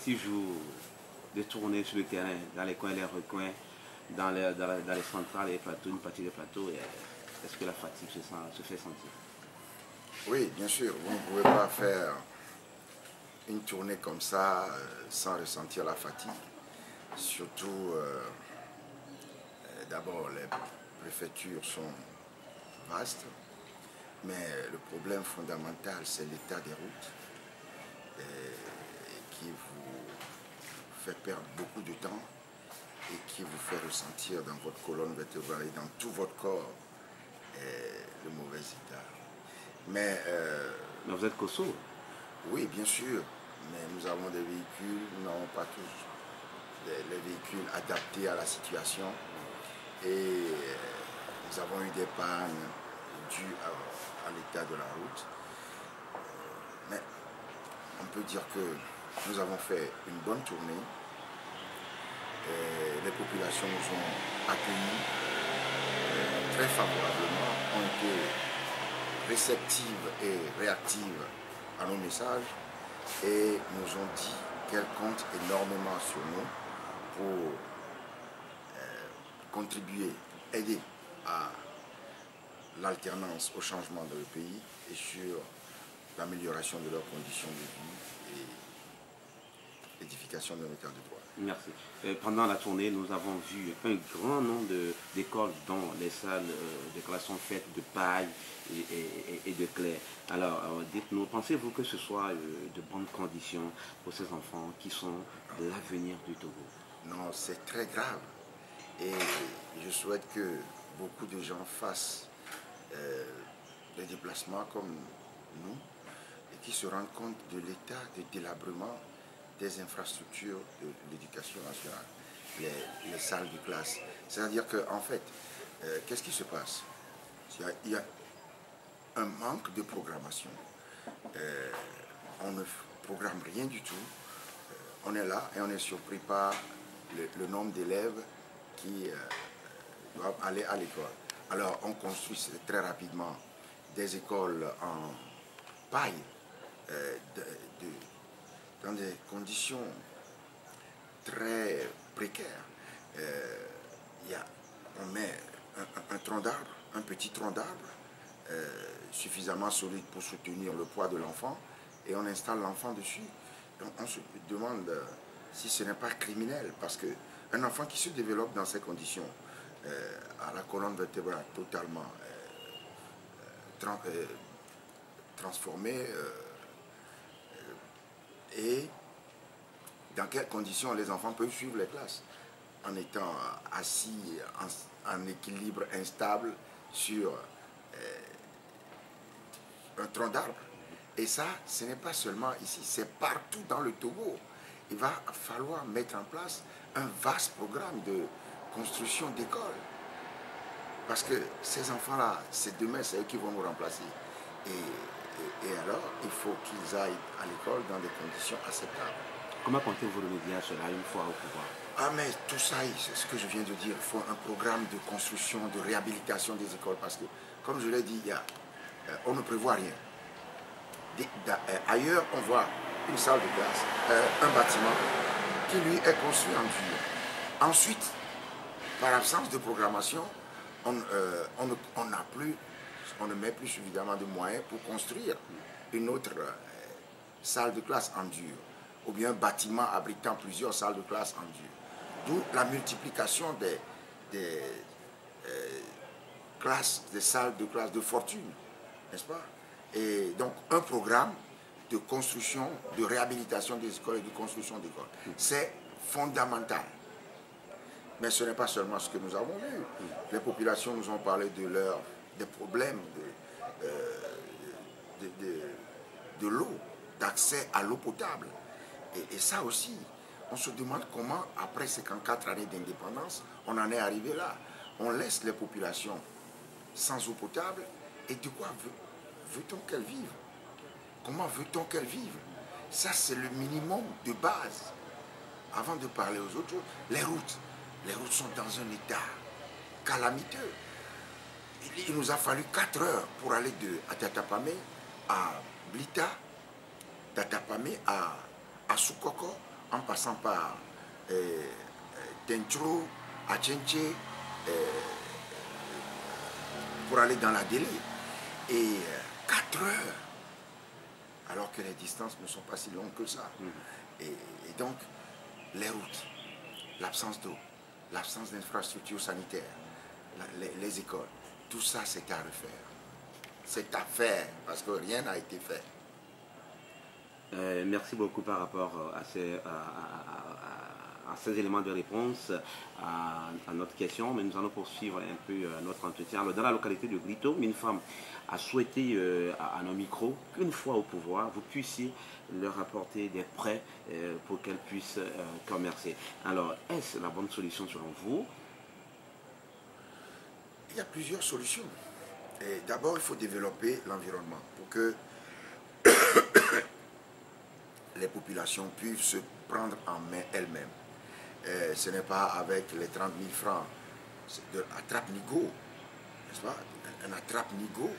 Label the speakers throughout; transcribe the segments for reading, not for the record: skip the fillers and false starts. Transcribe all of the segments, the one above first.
Speaker 1: 6 jours de tournée sur le terrain, dans les coins et les recoins, dans les centrales et les plateaux, une partie des plateaux, est-ce que la fatigue se fait sentir?
Speaker 2: Oui, bien sûr, vous ne pouvez pas faire une tournée comme ça sans ressentir la fatigue. Surtout, d'abord, les préfectures sont vastes, mais le problème fondamental, c'est l'état des routes qui vous fait perdre beaucoup de temps et qui vous fait ressentir dans votre colonne vertébrale et dans tout votre corps le mauvais état. Mais
Speaker 1: vous êtes Kosso?
Speaker 2: Oui, bien sûr, mais nous avons des véhicules, nous n'avons pas tous les véhicules adaptés à la situation et nous avons eu des pannes dues à l'état de la route. Mais on peut dire que nous avons fait une bonne tournée. Les populations nous ont accueillis très favorablement, ont été réceptives et réactives à nos messages et nous ont dit qu'elles comptent énormément sur nous pour contribuer, aider à l'alternance, au changement de le pays et sur l'amélioration de leurs conditions de vie et l'édification de l'état de droit.
Speaker 1: Merci. Pendant la tournée, nous avons vu un grand nombre d'écoles dont les salles de classe sont faites de paille et de clairs. Alors, dites-nous, pensez-vous que ce soit de bonnes conditions pour ces enfants qui sont l'avenir du Togo?
Speaker 2: Non, c'est très grave. Et je souhaite que beaucoup de gens fassent des déplacements comme nous et qui se rendent compte de l'état de délabrement des infrastructures de l'éducation nationale, les salles de classe. C'est-à-dire qu'en fait, qu'est-ce qui se passe? Il y a un manque de programmation. On ne programme rien du tout. On est là et on est surpris par le nombre d'élèves qui doivent aller à l'école. Alors on construit très rapidement des écoles en paille, dans des conditions très précaires. On met un tronc d'arbre, un petit tronc d'arbre, suffisamment solide pour soutenir le poids de l'enfant, et on installe l'enfant dessus. Donc on se demande si ce n'est pas criminel, parce qu'un enfant qui se développe dans ces conditions, à la colonne vertébrale totalement transformée, et dans quelles conditions les enfants peuvent suivre les classes en étant assis en équilibre instable sur un tronc d'arbre. Et ça, ce n'est pas seulement ici, c'est partout dans le Togo. Il va falloir mettre en place un vaste programme de construction d'écoles. Parce que ces enfants-là, c'est demain, c'est eux qui vont nous remplacer. Et alors, il faut qu'ils aillent à l'école dans des conditions acceptables.
Speaker 1: Comment comptez-vous remédier à cela une fois au pouvoir?
Speaker 2: Ah, mais tout ça, c'est ce que je viens de dire. Il faut un programme de construction, de réhabilitation des écoles. Parce que, comme je l'ai dit, on ne prévoit rien. Ailleurs, on voit une salle de classe, un bâtiment qui, lui, est construit en dur. Ensuite, par absence de programmation, on ne met plus suffisamment de moyens pour construire une autre salle de classe en dur, ou bien un bâtiment abritant plusieurs salles de classe en dur. D'où la multiplication des classes, des salles de classe de fortune, n'est-ce pas? Et donc un programme de construction, de réhabilitation des écoles et de construction d'écoles. C'est fondamental. Mais ce n'est pas seulement ce que nous avons vu. Les populations nous ont parlé des problèmes de l'eau, d'accès à l'eau potable. Et ça aussi, on se demande comment, après 54 années d'indépendance, on en est arrivé là. On laisse les populations sans eau potable, et de quoi veut-on qu'elles vivent? Comment veut-on qu'elles vivent? Ça, c'est le minimum de base. Avant de parler aux autres choses, les routes sont dans un état calamiteux. Il nous a fallu 4 heures pour aller de Atatapamé à Blita, d'Atapamé à Soukoko, en passant par Tentro, Achenche, pour aller dans la Délé. Et 4 heures, alors que les distances ne sont pas si longues que ça. Et donc, les routes, l'absence d'eau, l'absence d'infrastructures sanitaires, les écoles, tout ça c'est à refaire. C'est à faire, parce que rien n'a été fait.
Speaker 1: Merci beaucoup par rapport à ces éléments de réponse à notre question, mais nous allons poursuivre un peu notre entretien. Alors, dans la localité de Grito, une femme a souhaité à nos micros qu'une fois au pouvoir, vous puissiez leur apporter des prêts pour qu'elles puissent commercer. Alors, est-ce la bonne solution selon vous?
Speaker 2: Il y a plusieurs solutions. D'abord, il faut développer l'environnement pour que les populations puissent se prendre en main elles-mêmes. Ce n'est pas avec les 30 000 francs de attrape-nigo, n'est-ce pas? Un attrape-nigo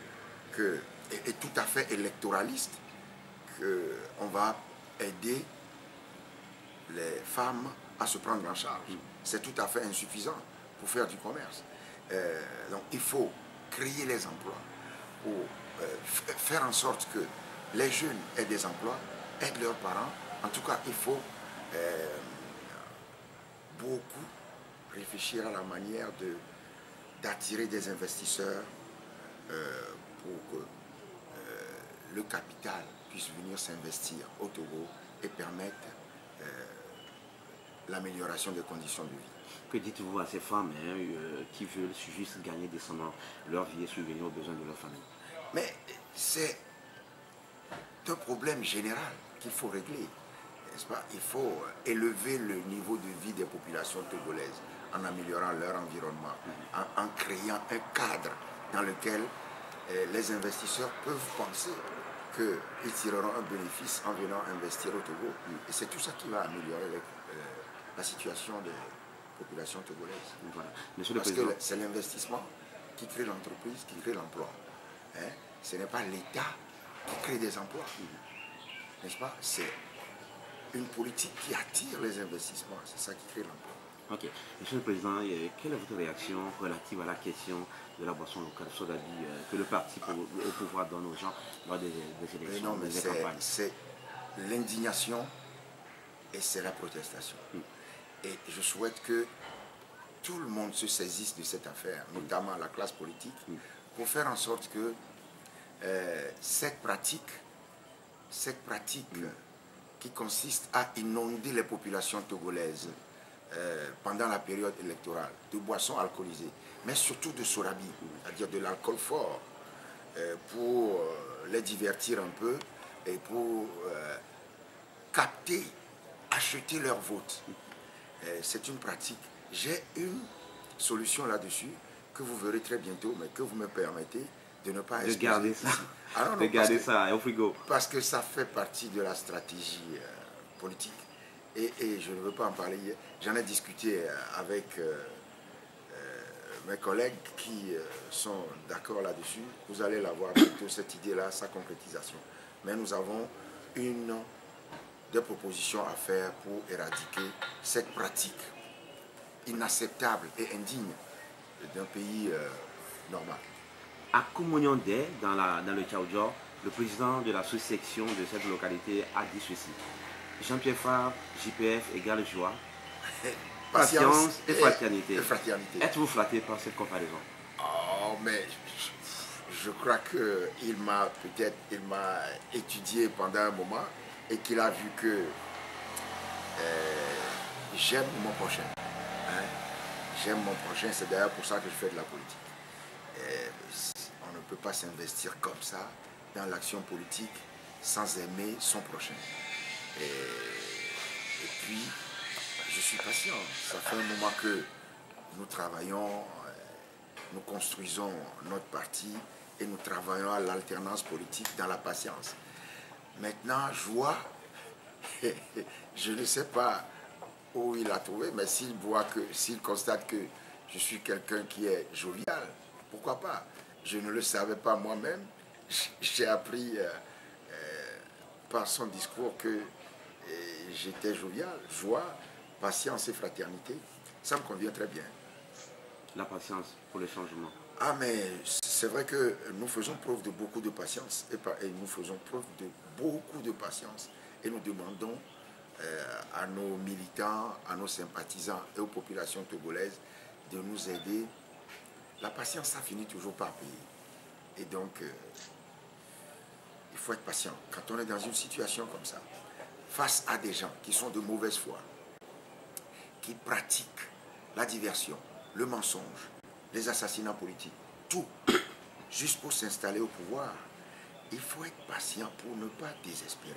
Speaker 2: est tout à fait électoraliste, qu'on va aider les femmes à se prendre en charge. C'est tout à fait insuffisant pour faire du commerce. Donc il faut créer les emplois, pour faire en sorte que les jeunes aient des emplois, aident leurs parents. En tout cas, il faut beaucoup réfléchir à la manière d'attirer des investisseurs pour que le capital puisse venir s'investir au Togo et permettre l'amélioration des conditions de vie.
Speaker 1: Que dites-vous à ces femmes qui veulent juste gagner décemment leur vie et subvenir aux besoins de leur famille?
Speaker 2: Mais c'est un problème général qu'il faut régler, n'est-ce pas? Il faut élever le niveau de vie des populations togolaises en améliorant leur environnement, en créant un cadre dans lequel les investisseurs peuvent penser qu'ils tireront un bénéfice en venant investir au Togo. Et c'est tout ça qui va améliorer la situation des populations togolaises.
Speaker 1: Voilà.
Speaker 2: Parce que c'est l'investissement qui crée l'entreprise, qui crée l'emploi. Hein? Ce n'est pas l'État qui crée des emplois. N'est-ce pas? C'est une politique qui attire les investissements. C'est ça qui crée l'emploi.
Speaker 1: Ok. Monsieur le Président, quelle est votre réaction relative à la question de la boisson locale Sodabi que le parti au pouvoir donne aux gens lors des élections,
Speaker 2: non, mais
Speaker 1: des campagnes?
Speaker 2: c'est l'indignation et c'est la protestation. Et je souhaite que tout le monde se saisisse de cette affaire, notamment la classe politique, pour faire en sorte que cette pratique qui consiste à inonder les populations togolaises pendant la période électorale de boissons alcoolisées, mais surtout de sorabi, c'est-à-dire de l'alcool fort, pour les divertir un peu et pour capter, acheter leur vote. C'est une pratique. J'ai une solution là-dessus que vous verrez très bientôt, mais que vous me permettez de ne pas exposer.
Speaker 1: De garder ça.
Speaker 2: Ah non,
Speaker 1: de garder ça au frigo.
Speaker 2: Parce que ça fait partie de la stratégie politique. Et je ne veux pas en parler. J'en ai discuté avec mes collègues qui sont d'accord là-dessus. Vous allez la voir bientôt, cette idée-là, sa concrétisation. Mais nous avons des propositions à faire pour éradiquer cette pratique inacceptable et indigne d'un pays normal.
Speaker 1: À Koumouniondé, dans le Tchaoudjou, le président de la sous-section de cette localité a dit ceci. Jean-Pierre Fabre, JPF égale joie, patience et fraternité. Êtes-vous flatté par cette comparaison?
Speaker 2: Oh, mais je crois qu'il m'a étudié pendant un moment et qu'il a vu que j'aime mon prochain. Hein? J'aime mon prochain, c'est d'ailleurs pour ça que je fais de la politique. On ne peut pas s'investir comme ça dans l'action politique sans aimer son prochain. Et puis, je suis patient. Ça fait un moment que nous travaillons, nous construisons notre parti et nous travaillons à l'alternance politique dans la patience. Maintenant, joie, je ne sais pas où il a trouvé, mais s'il constate que je suis quelqu'un qui est jovial, pourquoi pas? Je ne le savais pas moi-même. J'ai appris par son discours que j'étais jovial, joie, patience et fraternité. Ça me convient très bien.
Speaker 1: La patience pour le changement.
Speaker 2: Ah, mais c'est vrai que nous faisons preuve de beaucoup de patience et nous faisons preuve de beaucoup de patience et nous demandons à nos militants, à nos sympathisants et aux populations togolaises de nous aider. La patience, ça finit toujours par payer. Et donc, il faut être patient. Quand on est dans une situation comme ça, face à des gens qui sont de mauvaise foi, qui pratiquent la diversion, le mensonge, les assassinats politiques, tout, juste pour s'installer au pouvoir, il faut être patient pour ne pas désespérer.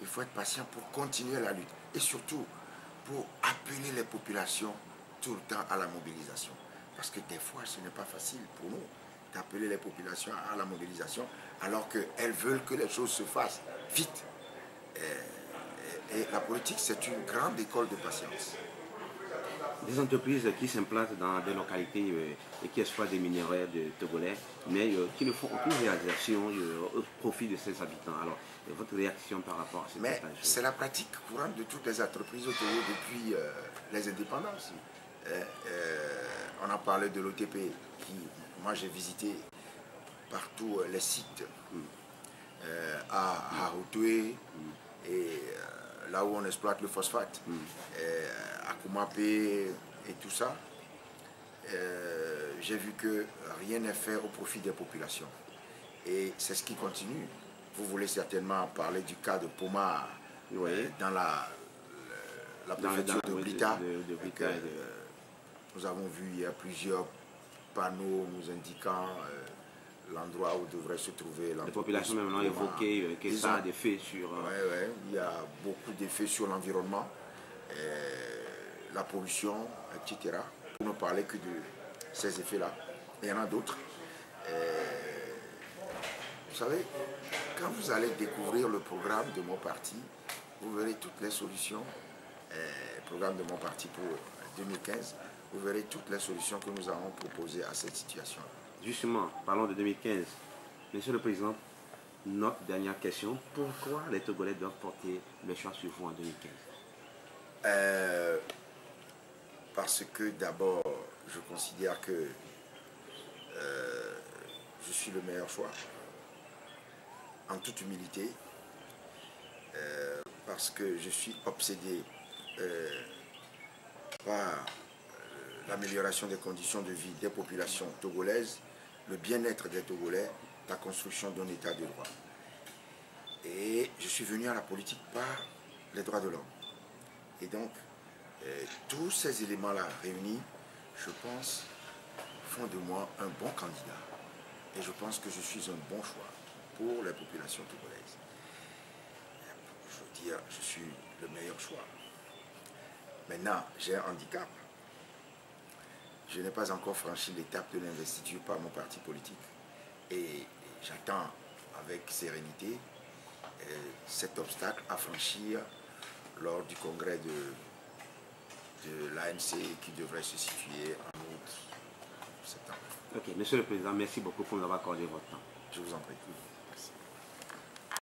Speaker 2: Il faut être patient pour continuer la lutte et surtout pour appeler les populations tout le temps à la mobilisation. Parce que des fois, ce n'est pas facile pour nous d'appeler les populations à la mobilisation alors qu'elles veulent que les choses se fassent vite. Et la politique, c'est une grande école de patience.
Speaker 1: Des entreprises qui s'implantent dans des localités et qui exploitent des minerais de togolais, mais qui ne font aucune réalisation au profit de ses habitants. Alors, votre réaction par rapport à cette
Speaker 2: Mais c'est la pratique courante de toutes les entreprises au Togo depuis les indépendances. On a parlé de l'OTP, qui, moi j'ai visité partout les sites à Hautoué et là où on exploite le phosphate, à Koumapé et tout ça. J'ai vu que rien n'est fait au profit des populations. Et c'est ce qui continue. Vous voulez certainement parler du cas de Poma dans la préfecture de Blita. Nous avons vu, il y a plusieurs panneaux nous indiquant l'endroit où devrait se trouver l'entreprise.
Speaker 1: Les populations même ont évoqué que ça a des effets sur...
Speaker 2: Oui, il y a beaucoup d'effets sur l'environnement, la pollution, etc. Pour ne parler que de ces effets-là. Il y en a d'autres. Vous savez, quand vous allez découvrir le programme de mon parti, vous verrez toutes les solutions, le programme de mon parti pour 2015, vous verrez toutes les solutions que nous avons proposées à cette situation.
Speaker 1: Justement, parlons de 2015. Monsieur le Président, notre dernière question, pourquoi les Togolais doivent porter le choix sur vous en 2015?
Speaker 2: Parce que d'abord, je considère que je suis le meilleur choix, en toute humilité, parce que je suis obsédé par l'amélioration des conditions de vie des populations togolaises, le bien-être des Togolais, la construction d'un état de droit. Et je suis venu à la politique par les droits de l'homme. Et donc, tous ces éléments-là réunis, je pense, font de moi un bon candidat. Et je pense que je suis un bon choix pour les populations togolaises. Je veux dire, je suis le meilleur choix. Maintenant, j'ai un handicap. Je n'ai pas encore franchi l'étape de l'investiture par mon parti politique. Et j'attends avec sérénité cet obstacle à franchir lors du congrès de l'ANC qui devrait se situer en août, septembre.
Speaker 1: Ok, Monsieur le Président, merci beaucoup pour nous avoir accordé votre temps.
Speaker 2: Je vous en prie.